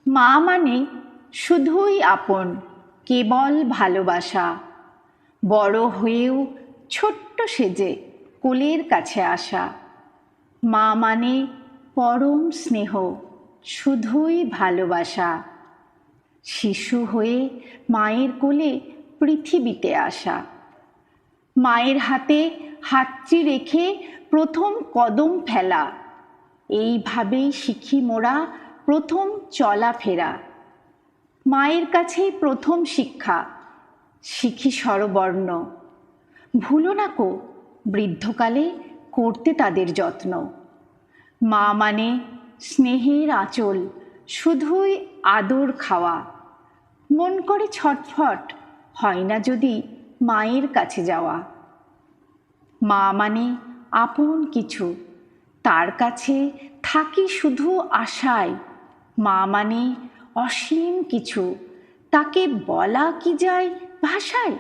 মা মানে শুধুই আপন, কেবল ভালোবাসা। বড় হয়েও ছোট্ট সেজে কোলের কাছে আসা। মা মানে পরম স্নেহ, শুধুই ভালোবাসা। শিশু হয়ে মায়ের কোলে পৃথিবীতে আসা। মায়ের হাতে হাতটি রেখে প্রথম কদম ফেলা। এইভাবেই শিখি মোরা প্রথম চলাফেরা। মায়ের কাছেই প্রথম শিক্ষা, শিখি স্বরবর্ণ। ভুলো না কো বৃদ্ধকালে করতে তাদের যত্ন। মা মানে স্নেহের আঁচল, শুধুই আদর খাওয়া। মন করে ছটফট, হয় না যদি মায়ের কাছে যাওয়া। মা মানে আপন কিছু, তার কাছে থাকি শুধু আশায়। মা মানে অসীম কিছু, তাকে বলা কি যায় ভাষায়।